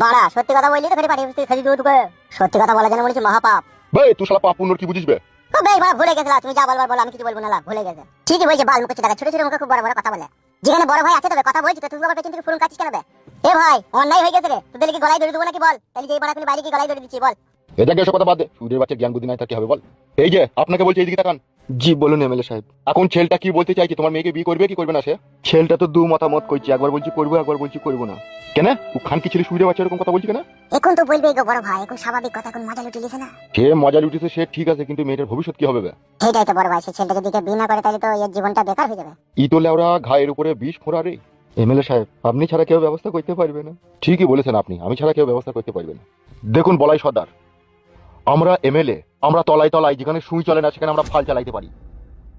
বাড়া সত্যি কথা বললি তো ফেরি পাঠিয়ে তুই খালি তোকে সত্যি কথা বলা জানা বলেছি মহাপাপ। ভাই তুই শালা পাপ পুণ্যর কি বুঝিস বে? ও ভাই বাড়া ভুলে গেছিলা, তুমি যা বলবার বলো, আমি কিছু বলবো না, লা ভুলে গেছে। ঠিকই বলছে, বাল মুখে টাকা ছোট ছোট মুখে খুব বড় বড় কথা বলে। যেখানে বড় ভাই আছে তবে কথা বলছি তো তুই আবার পেছন থেকে ফুরুন কাটিস কেন বে? এ ভাই অন্যায় হয়ে গেছে রে, তোদের কি গলায় ধরে দেবো নাকি বল? তাহলে যে বাড়া তুমি বাইরে কি গলায় ধরে দিচ্ছি বল? এটাকে এসব কথা বাদ দে, সুদের বাচ্চা জ্ঞান বুদ্ধি নাই তার কি হবে বল? এই যে আপনাকে বলছি এইদিকে তাকান। জি বলুন এমএলএ সাহেব। এখন ছেলেটা কি বলতে চাইছে, তোমার মেয়েকে বিয়ে করবে কি করবে না সে? ছেলেটা তো দু মতামত করছি, একবার বলছি করবো একবার বলছি করবো না। কেন ও খান কি ছেলে সুদের বাচ্চা এরকম কথা বলছি কেন? এখন তো বলবেই গো বড় ভাই, এখন স্বাভাবিক কথা, এখন মজা লুটে লিছে না। সে মজা লুটেছে সে ঠিক আছে, কিন্তু মেয়েটার ভবিষ্যৎ কি হবে বে? সেইটাই তো বড় ভাই, সে ছেলেটা যদি বিয়ে না করে তাহলে তো এর জীবনটা বেকার হয়ে যাবে। ই তো লেওরা ঘায়ের উপরে বিষ ফোঁড়া রে। এমএলএ সাহেব আপনি ছাড়া কেউ ব্যবস্থা করতে পারবে না। ঠিকই বলেছেন আপনি, আমি ছাড়া কেউ ব্যবস্থা করতে পারবে না। দেখুন বলাই সর্দার, আমরা এমএলএ, আমরা তলায় তলায় যেখানে সুই চলে না সেখানে আমরা ফাল চালাইতে পারি।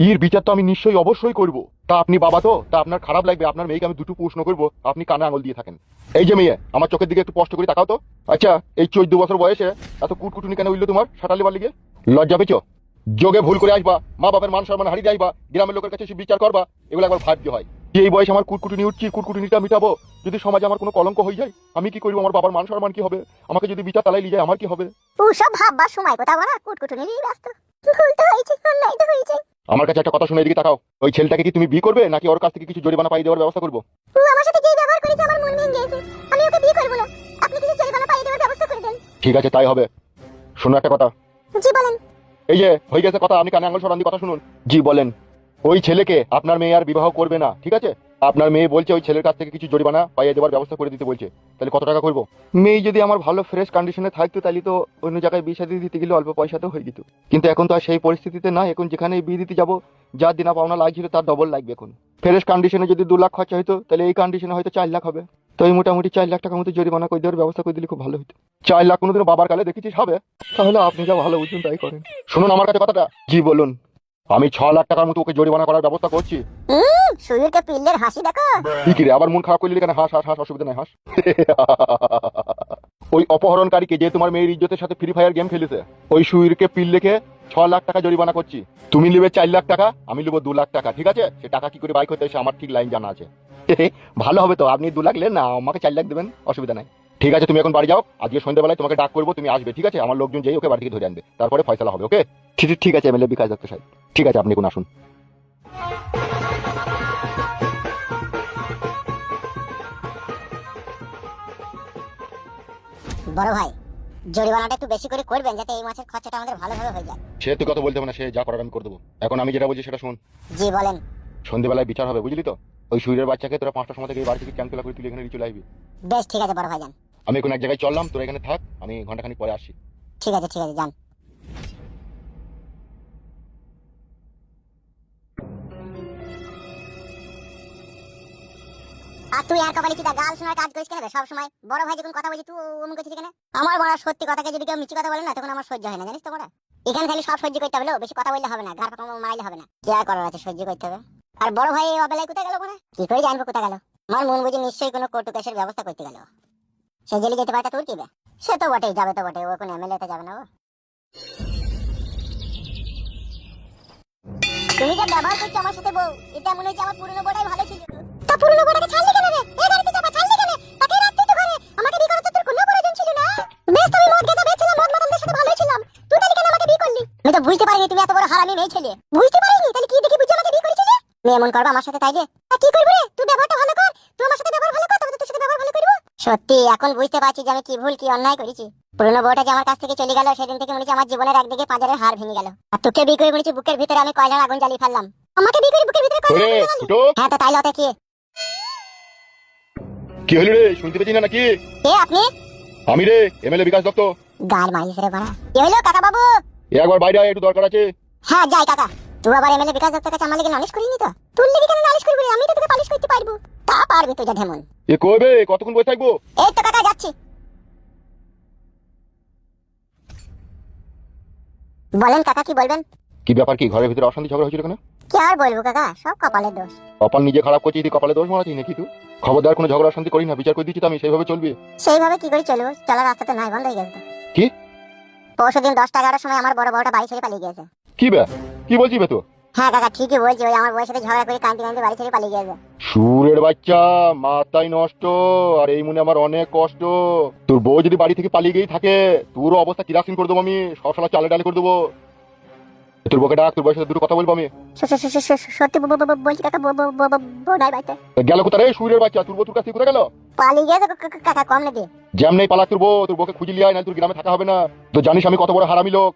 এর বিচার তো আমি নিশ্চয়ই অবশ্যই করব। তা আপনি বাবা তো, তা আপনার খারাপ লাগবে আপনার মেয়েকে আমি দুটো প্রশ্ন করবো, আপনি কানে আঙুল দিয়ে থাকেন। এই যে মেয়ে, আমার চোখের দিকে একটু স্পষ্ট করে তাকাও তো। আচ্ছা, এই 14 বছর বয়সে এত কুটকুটুনি কেন হইলো তোমার শাটালি বালিগে? লজ্জা পেয়েছো? যোগে ভুল করে আসবা, মা বাবার মান সম্মান হারিয়ে যাইবা, গ্রামের লোকের কাছে বিচার করবা, এগুলো একবার ভাগ্য হয়। এই বয়সে আমার কুটকুটুনি উঠছি, কুটকুটুনিটা মিটাবো, যদি সমাজে আমার কোনো কলঙ্ক হয়ে যায় আমি কি করবো? আমার বাবার মান সম্মান কি হবে? আমাকে যদি বিচার তালাই নিয়ে যায় আমার কি হবে? ও সব ভাববার সময় কথা বলা, কুটকুটুনি নিয়ে ব্যস্ত। ভুলতে হয়েছে, অন্যায় তো হয়েছে। আমার কাছে একটা কথা শুনে এদিকে তাকাও। ওই ছেলেটাকে কি তুমি বিয়ে করবে নাকি ওর কাছ থেকে কিছু জরিমানা পাই দেওয়ার ব্যবস্থা করবো? ও আমার সাথে যে ব্যবহার করেছে আমার মন ভেঙে গেছে, আমি ওকে বিয়ে করব না। আপনি কিছু জরিমানা পাইয়ে দেওয়ার ব্যবস্থা করে দেন। ঠিক আছে তাই হবে। শোনো একটা কথা। জি বলেন। এই যে হয়ে গেছে কথা, আপনি কানে আঙুল সরান দিয়ে কথা শুনুন। জি বলেন। ওই ছেলেকে আপনার মেয়ে আর বিবাহ করবে না, ঠিক আছে? আপনার মেয়ে বলছে ওই ছেলের কাছ থেকে কিছু জরিমানা পাইয়ে দেওয়ার ব্যবস্থা করে দিতে বলছে। তাহলে কত টাকা করবো? মেয়ে যদি আমার ভালো ফ্রেশ কন্ডিশনে থাকতো তাহলে তো অন্য জায়গায় বিয়ে শাদী দিতে গেলে অল্প পয়সাতেও হয়ে যেত, কিন্তু এখন তো আর সেই পরিস্থিতিতে না। এখন যেখানে বিয়ে দিতে যাবো যার দিনা পাওনা লাগছিল তার ডবল লাগবে। এখন ফ্রেশ কন্ডিশনে যদি 2 লাখ খরচা হতো তাহলে এই কন্ডিশনে হয়তো 4 লাখ হবে। তো এই মোটামুটি 4 লাখ টাকার মতো জরিমানা করে দেওয়ার ব্যবস্থা করে দিলে খুব ভালো হতো। 4 লাখ কোনোদিনও বাবার কালে দেখেছিস হবে? তাহলে আপনি যা ভালো বুঝুন তাই করেন। শুনুন আমার কাছে কথাটা। জি বলুন। আমি 6 লাখ টাকার মতো ওকে জরিমানা করার ব্যবস্থা করছি। সুইরকে পিল্লের হাসি দেখো। কি রে আবার মন খারাপ করলি কেন? হাস হাস হাস, অসুবিধা নাই হাস। ওই অপহরণকারীকে যে তোমার মেয়ের ইজ্জতের সাথে ফ্রি ফায়ার গেম খেলেছে, ওই সুইরকে পিল লেখে 6 লাখ টাকা জরিমানা করছি। তুমি নেবে 4 লাখ টাকা, আমি নেবো 2 লাখ টাকা, ঠিক আছে? সে টাকা কি করে বাইক হতে এসে আমার ঠিক লাইন জানা আছে। ভালো হবে তো, আপনি 2 লাখ নেন না, আমাকে 4 লাখ দেবেন, অসুবিধা নাই। ঠিক আছে তুমি এখন বাড়ি যাও, আজকে সন্ধ্যাবেলায় তোমাকে ডাক করবো, তুমি আসবে, ঠিক আছে? আমার লোকজন যেই ওকে বাড়ি থেকে ধরে আনবে, তারপরে ফয়সালা হবে। ওকে ঠিক আছে এমএলএ বিকাশ দত্ত সাহেব। ঠিক আছে, আপনি এখন আসুন। বড় ভাই, জরিমানাটা একটু বেশি করে করবেন যাতে এই মাসের খরচাটা আমাদের ভালোভাবে হয়ে যায়। সে তুই কথা বলতে হবে না, সে যা করার আমি করে দেবো। এখন আমি যেটা বলছি সেটা শুন। জি বলেন। সন্ধ্যেবেলায় বিচার হবে, বুঝলি তো? ওই সুইরের বাচ্চাকে তোরা 5টার সময় থেকে এই বাড়ি থেকে ক্যান্সেল করে তুই এখানে চলে আসবি। বেশ ঠিক আছে বড় ভাই, যান। আমি এখন এক জায়গায় চললাম, তোরা এখানে থাক, আমি ঘন্টাখানিক পরে আসছি। ঠিক আছে যান। আর তুই আর কপালে চিটা গাল শোনার কাজ করিস কেন সব সময়? বড় ভাই যখন কথা বলছি তুই অমুক করছিস কেন? আমার বড় সত্যি কথাকে যদি কেউ মিছি কথা বলে না তখন আমার সহ্য হয় না, জানিস তো বড়। এখানে খালি সব সহ্য করতে হবে, বেশি কথা বললে হবে না, ঘাড় পাকা মারাইলে হবে না। কি আর করার আছে, সহ্য করতে হবে। আর বড় ভাই এই অবেলায় কোথায় গেল? কি করে জানবো কোথায় গেল? আমার মন বুঝি নিশ্চয়ই কোনো কোর্ট কেসের ব্যবস্থা করতে গেল। সে জেলে যেতে পারে তোর কি বে? সে তো বটেই, যাবে তো বটে, ও এখন এমএলএ তে যাবে না ও। তুমি যে ব্যবহার করছো আমার সাথে বউ, এটা মনে হচ্ছে আমার পুরনো বড়াই ভালো ছিল। তা পুরনো বড়াকে ছাড়লি কেন রে? এই বাড়িতে যাবা ছাড়লি কেন? তাকে রাখতে তো ঘরে, আমাকে বিয়ে করার তো তোর কোনো প্রয়োজন ছিল না। বেশ তুমি মদ গেদা বেচছিলাম, মদ মাতালদের সাথে ভালোই ছিলাম, তুই তাহলে কেন আমাকে বিয়ে করলি? আমি তো বুঝতে পারিনি তুমি এত বড় হারামি মেয়ে ছেলে। বুঝতে পারিনি? তাহলে কি দেখি বুঝে আমাকে বিয়ে করেছিলে? মেয়ে এমন করবা আমার সাথে তাইলে? তা কি করব রে? তুই ব্যবহারটা ভালো কর, তুই আমার সাথে ব্যবহার ভালো কর, তবে তো তোর সাথে ব্যবহার ভালো করব। সত্যি এখন বুঝতে পারছি যে আমি কি ভুল কি অন্যায় করেছি। পুরনো বউটা যে আমার কাছ থেকে চলে গেল সেদিন থেকে মনে হচ্ছে আমার জীবনের একদিকে পাঁজরের হাড় ভেঙে গেল। আর তোকে বিয়ে করে মনে হচ্ছে বুকের ভিতরে আমি কয়লার আগুন জ্বালিয়ে ফেললাম। আমাকে বিয়ে করে বুকের ভিতরে কয়লার আগুন জ্বালালি? ফুটো, হ্যাঁ তো তাইলে ওটা কি? কি হলো রে? শুনতে পেয়েছি না নাকি? কে আপনি? আমি রে এমএলএ বিকাশ দত্ত। গাল মারিস রে বাড়া। কি হলো কাকা বাবু? একবার বাইরে আয়, একটু দরকার আছে। হ্যাঁ যাই কাকা। তুই আবার এমএলএ বিকাশ দত্তের কাছে আমার লেগে নালিশ করিনি তো? তুই লেগে কেন নালিশ করবি রে? আমি তো তোকে পালিশ করতে পারবো। তা পারবি তুই, যা ঢেমন। এ কইবে কতক্ষণ বসে থাকবো? এই তো কাকা যাচ্ছি। বলেন কাকা কি বলবেন? কি ব্যাপার, কি ঘরের ভিতরে অশান্তি ঝগড়া হয়েছিল কেন? কি আর বলবো কাকা, সব কপালের দোষ। কপাল নিজে খারাপ করছিস, তুই কপালে দোষ মারাছিস নাকি? তুই খবরদার কোনো ঝগড়া অশান্তি করিস না, বিচার করে দিচ্ছি তো আমি, সেইভাবে চলবি। সেইভাবে কি করে চলবো? চলার রাস্তা তো নাই, বন্ধ হয়ে গেছে তো। কি? পরশুদিন 10টা 11টার সময় আমার বড় বড়টা বাড়ি ছেড়ে পালিয়ে গেছে। কি বে, কি বলছিস বে তুই? হ্যাঁ কাকা ঠিকই বলছি, ওই আমার বউয়ের সাথে ঝগড়া করে কাঁদতে কাঁদতে বাড়ি ছেড়ে পালিয়ে গেছে। সুরের বাচ্চা, মাথায় নষ্ট। আর এই মনে আমার অনেক কষ্ট। তোর বউ যদি বাড়ি থেকে পালিয়ে গিয়েই থাকে, তোরও অবস্থা কিরাসিন করে দেবো আমি, সবসময় চালে ডালে করে দেবো। তোর বউকে ডাক, তোর বউয়ের সাথে দুটো কথা বলবো আমি। সত্যি বলছি কাকা, বউ নাই বাড়িতে। গেল কোথায় রে সুরের বাচ্চা? তোর বউ তোর কাছ থেকে কোথায় গেল? পালিয়ে গেছে কাকা, কম নাকি? জ্যাম নেই পালাক তোর বউ, তোর বউকে খুঁজে লিয়ে আয়, না তোর গ্রামে থাকা হবে না। তো জানিস আমি কত বড় হারামি লোক।